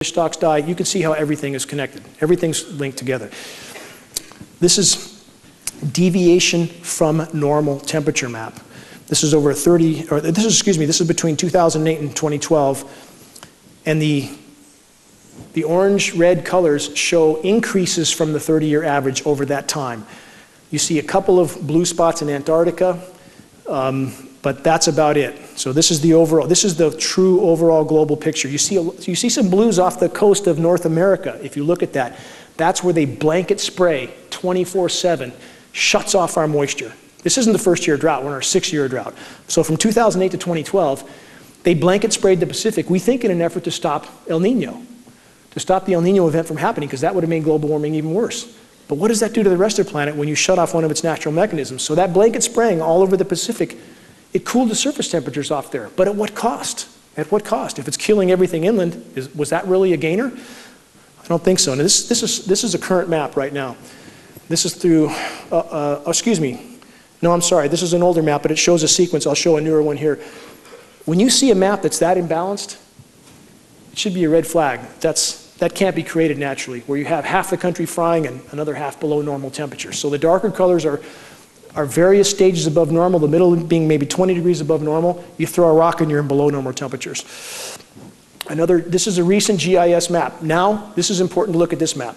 fish stocks die. You can see how everything is connected. Everything's linked together. This is deviation from normal temperature map. This is over 30, or this is, excuse me, this is between 2008 and 2012. And the orange-red colors show increases from the 30-year average over that time. You see a couple of blue spots in Antarctica, but that's about it. So this is the overall, this is the true overall global picture. You see some blues off the coast of North America. If you look at that, that's where they blanket spray 24/7, shuts off our moisture. This isn't the first-year drought, we're in our 6-year drought. So from 2008 to 2012, they blanket sprayed the Pacific, we think in an effort to stop El Nino, to stop the El Nino event from happening, because that would have made global warming even worse. But what does that do to the rest of the planet when you shut off one of its natural mechanisms? So that blanket spraying all over the Pacific, it cooled the surface temperatures off there. But at what cost? At what cost? If it's killing everything inland, was that really a gainer? I don't think so. Now this is a current map right now. This is through, excuse me. No, I'm sorry. This is an older map, but it shows a sequence. I'll show a newer one here. When you see a map that's that imbalanced, it should be a red flag. That can't be created naturally, where you have half the country frying and another half below normal temperatures. So the darker colors are various stages above normal, the middle being maybe 20 degrees above normal. You throw a rock and you're in below normal temperatures. This is a recent GIS map. Now, this is important to look at this map.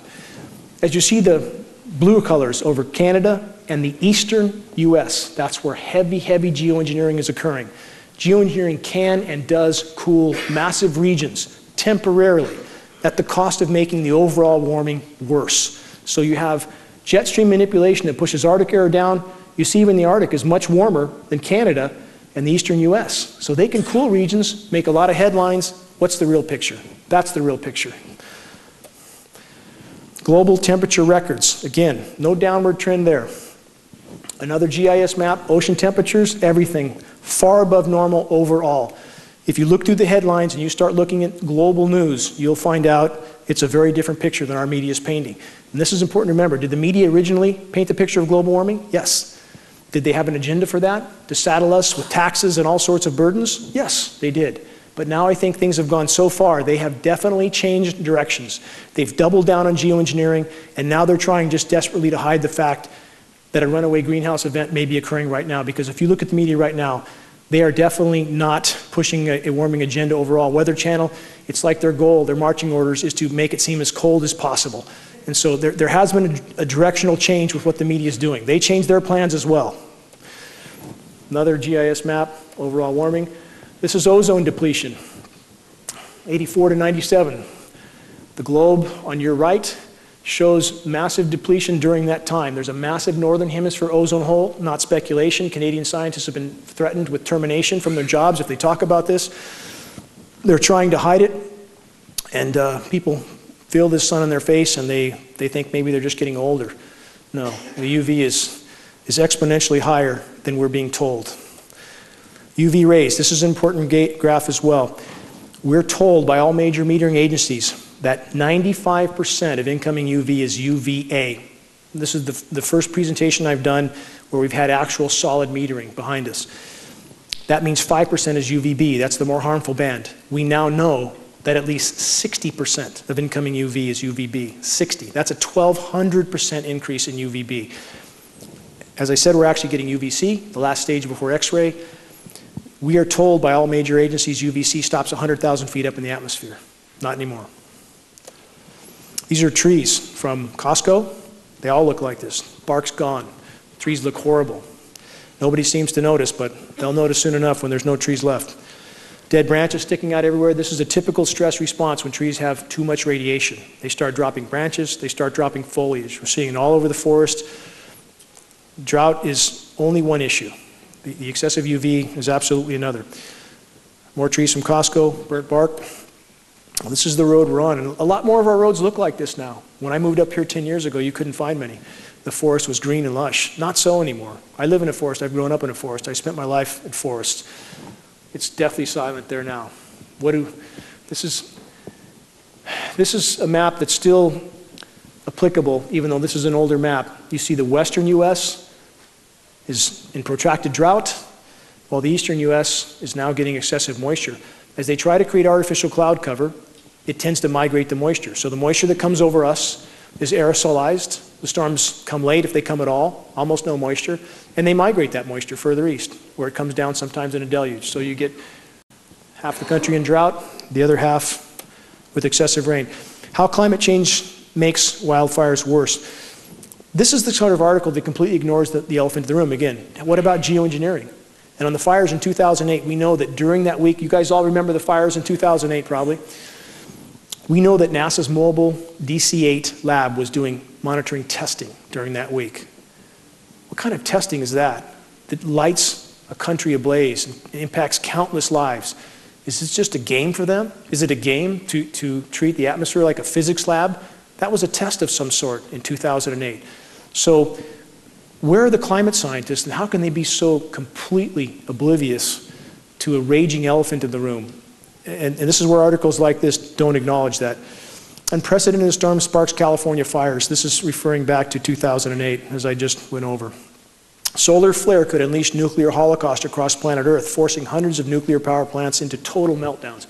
As you see the blue colors over Canada and the eastern US, that's where heavy, heavy geoengineering is occurring. Geoengineering can and does cool massive regions temporarily at the cost of making the overall warming worse. So you have jet stream manipulation that pushes Arctic air down. You see even the Arctic is much warmer than Canada and the eastern US. So they can cool regions, make a lot of headlines. What's the real picture? That's the real picture. Global temperature records. Again, no downward trend there. Another GIS map, ocean temperatures, everything far above normal overall. If you look through the headlines and you start looking at global news, you'll find out it's a very different picture than our media is painting. And this is important to remember. Did the media originally paint the picture of global warming? Yes. Did they have an agenda for that? To saddle us with taxes and all sorts of burdens? Yes, they did. But now I think things have gone so far, they have definitely changed directions. They've doubled down on geoengineering, and now they're trying just desperately to hide the fact that a runaway greenhouse event may be occurring right now. Because if you look at the media right now, they are definitely not pushing a warming agenda overall. Weather Channel, it's like their goal, their marching orders is to make it seem as cold as possible. And so there has been a directional change with what the media is doing. They changed their plans as well. Another GIS map, overall warming. This is ozone depletion, 84 to 97. The globe on your right shows massive depletion during that time. There's a massive northern hemisphere ozone hole, not speculation. Canadian scientists have been threatened with termination from their jobs if they talk about this. They're trying to hide it, and people feel this sun in their face and they think maybe they're just getting older. No, the UV is exponentially higher than we're being told. UV rays, this is an important graph as well. We're told by all major metering agencies that 95% of incoming UV is UVA. This is the first presentation I've done where we've had actual solid metering behind us. That means 5% is UVB, that's the more harmful band. We now know that at least 60% of incoming UV is UVB, 60. That's a 1,200% increase in UVB. As I said, we're actually getting UVC, the last stage before X-ray. We are told by all major agencies UVC stops 100,000 feet up in the atmosphere. Not anymore. These are trees from Costco. They all look like this. Bark's gone. Trees look horrible. Nobody seems to notice, but they'll notice soon enough when there's no trees left. Dead branches sticking out everywhere. This is a typical stress response when trees have too much radiation. They start dropping branches, they start dropping foliage. We're seeing it all over the forest. Drought is only one issue. The excessive UV is absolutely another. More trees from Costco, burnt bark. Well, this is the road we're on, and a lot more of our roads look like this now. When I moved up here 10 years ago, you couldn't find many. The forest was green and lush. Not so anymore. I live in a forest. I've grown up in a forest. I spent my life in forests. It's deathly silent there now. This is a map that's still applicable, even though this is an older map. You see the western US is in protracted drought, while the eastern US is now getting excessive moisture. As they try to create artificial cloud cover, it tends to migrate the moisture. So the moisture that comes over us is aerosolized. The storms come late, if they come at all, almost no moisture, and they migrate that moisture further east, where it comes down sometimes in a deluge. So you get half the country in drought, the other half with excessive rain. How climate change makes wildfires worse. This is the sort of article that completely ignores the elephant in the room. Again, what about geoengineering? And on the fires in 2008, we know that during that week, you guys all remember the fires in 2008 probably, we know that NASA's mobile DC-8 lab was doing monitoring testing during that week. What kind of testing is that? That lights a country ablaze and impacts countless lives. Is this just a game for them? Is it a game to treat the atmosphere like a physics lab? That was a test of some sort in 2008. So where are the climate scientists, and how can they be so completely oblivious to a raging elephant in the room? And this is where articles like this don't acknowledge that. Unprecedented storm sparks California fires. This is referring back to 2008, as I just went over. Solar flare could unleash nuclear holocaust across planet Earth, forcing hundreds of nuclear power plants into total meltdowns.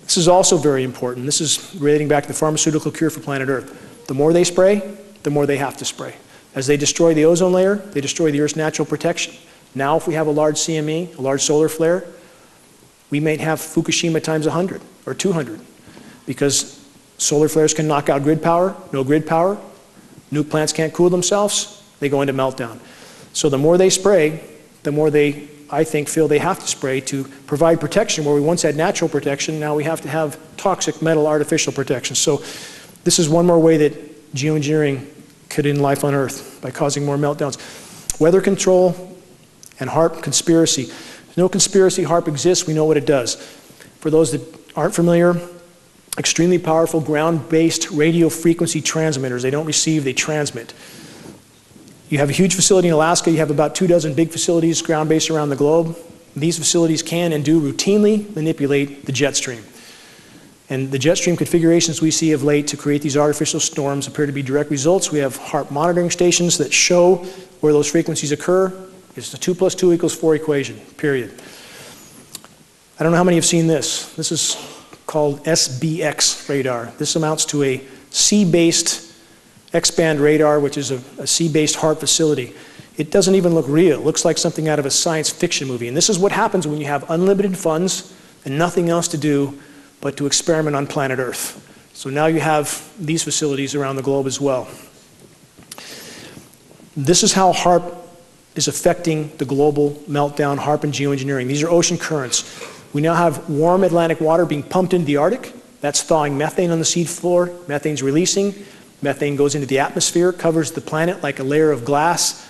This is also very important. This is relating back to the pharmaceutical cure for planet Earth. The more they spray, the more they have to spray. As they destroy the ozone layer, they destroy the Earth's natural protection. Now, if we have a large CME, a large solar flare, we may have Fukushima times 100 or 200, because solar flares can knock out grid power, no grid power, nuke plants can't cool themselves, they go into meltdown. So the more they spray, the more they, I think, feel they have to spray to provide protection where we once had natural protection, now we have to have toxic metal artificial protection. So this is one more way that geoengineering could end life on Earth, by causing more meltdowns. Weather control and HAARP conspiracy. There's no conspiracy. HAARP exists. We know what it does. For those that aren't familiar, extremely powerful ground-based radio frequency transmitters. They don't receive, they transmit. You have a huge facility in Alaska. You have about 24 big facilities ground-based around the globe. These facilities can and do routinely manipulate the jet stream. And the jet stream configurations we see of late to create these artificial storms appear to be direct results. We have HAARP monitoring stations that show where those frequencies occur. It's the 2 + 2 = 4 equation, period. I don't know how many have seen this. This is called SBX radar. This amounts to a sea-based X-band radar, which is a sea-based HAARP facility. It doesn't even look real. It looks like something out of a science fiction movie. And this is what happens when you have unlimited funds and nothing else to do but to experiment on planet Earth. So now you have these facilities around the globe as well. This is how HAARP is affecting the global meltdown, HAARP and geoengineering. These are ocean currents. We now have warm Atlantic water being pumped into the Arctic. That's thawing methane on the sea floor. Methane's releasing. Methane goes into the atmosphere, covers the planet like a layer of glass,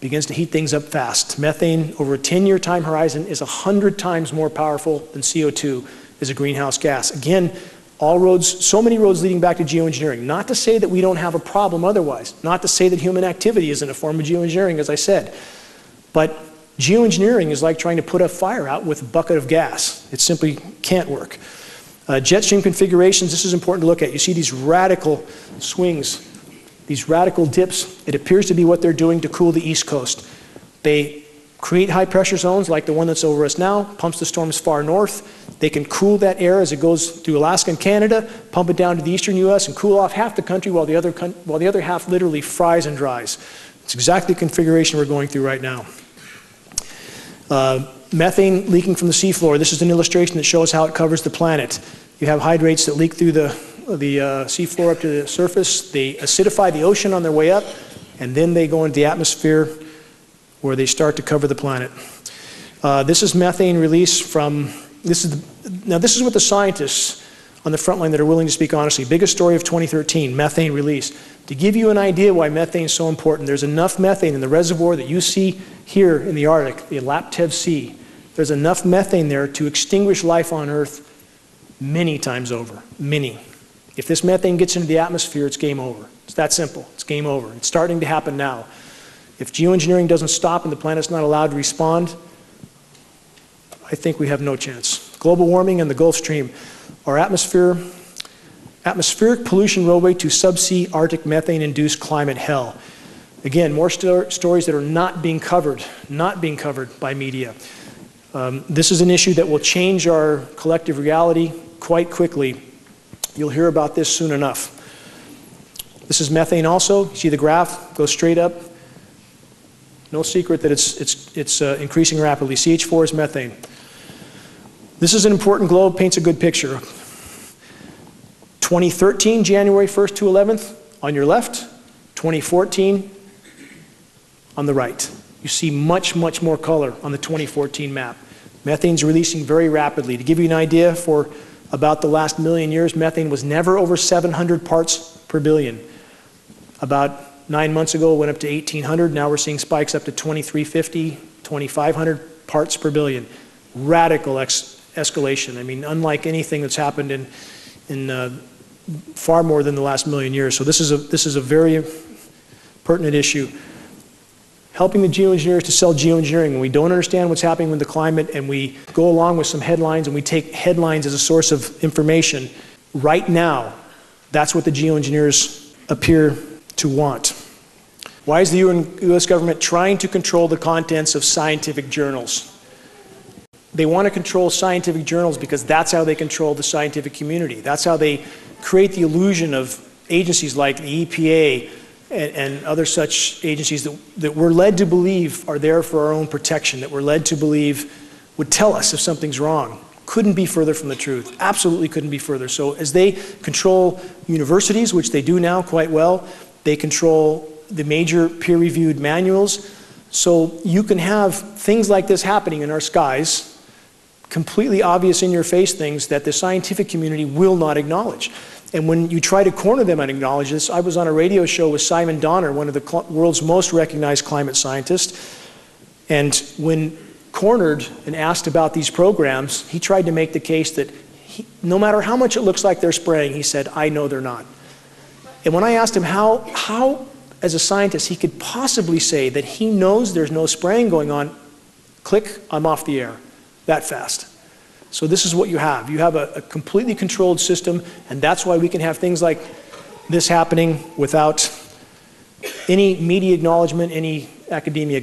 begins to heat things up fast. Methane over a 10-year time horizon is 100 times more powerful than CO2 as a greenhouse gas. Again, all roads, so many roads leading back to geoengineering. Not to say that we don't have a problem otherwise. Not to say that human activity isn't a form of geoengineering, as I said. But geoengineering is like trying to put a fire out with a bucket of gas. It simply can't work. Jet stream configurations, this is important to look at. You see these radical swings, these radical dips. It appears to be what they're doing to cool the East Coast. They create high pressure zones like the one that's over us now, pumps the storms far north. They can cool that air as it goes through Alaska and Canada, pump it down to the eastern US and cool off half the country while the other half literally fries and dries. It's exactly the configuration we're going through right now. Methane leaking from the seafloor. This is an illustration that shows how it covers the planet. You have hydrates that leak through the seafloor up to the surface. They acidify the ocean on their way up, and then they go into the atmosphere where they start to cover the planet. This is methane release from, this is what the scientists on the front line that are willing to speak honestly. Biggest story of 2013, methane release. To give you an idea why methane is so important, there's enough methane in the reservoir that you see here in the Arctic, the Laptev Sea. There's enough methane there to extinguish life on Earth many times over, many. If this methane gets into the atmosphere, it's game over. It's that simple, it's game over. It's starting to happen now. If geoengineering doesn't stop and the planet's not allowed to respond, I think we have no chance. Global warming and the Gulf Stream. Our atmospheric pollution roadway to subsea Arctic methane-induced climate hell. Again, more stories that are not being covered by media. This is an issue that will change our collective reality quite quickly You'll hear about this soon enough. This is methane also. You see the graph goes straight up. No secret that it's increasing rapidly. CH4 is methane. This is an important globe, paints a good picture. 2013, January 1st to 11th, on your left. 2014, on the right. You see much, much more color on the 2014 map. Methane's releasing very rapidly. To give you an idea, for about the last million years, methane was never over 700 parts per billion. About 9 months ago, it went up to 1,800. Now we're seeing spikes up to 2,350, 2,500 parts per billion. Radical escalation. I mean, unlike anything that's happened in far more than the last million years. So this is a very pertinent issue. Helping the geoengineers to sell geoengineering. When we don't understand what's happening with the climate and we go along with some headlines and we take headlines as a source of information, right now, that's what the geoengineers appear to want. Why is the U.S. government trying to control the contents of scientific journals? They want to control scientific journals because that's how they control the scientific community. That's how they create the illusion of agencies like the EPA and other such agencies that we're led to believe are there for our own protection, that we're led to believe would tell us if something's wrong. Couldn't be further from the truth. Absolutely couldn't be further. So as they control universities, which they do now quite well, they control the major peer-reviewed manuals. So you can have things like this happening in our skies, completely obvious in your face things that the scientific community will not acknowledge. And when you try to corner them and acknowledge this, I was on a radio show with Simon Donner, one of the world's most recognized climate scientists, and when cornered and asked about these programs, he tried to make the case that no matter how much it looks like they're spraying, he said, I know they're not. And when I asked him how as a scientist, he could possibly say that he knows there's no spraying going on, click, I'm off the air, that fast. So this is what you have. You have a completely controlled system, and that's why we can have things like this happening without any media acknowledgement, any academia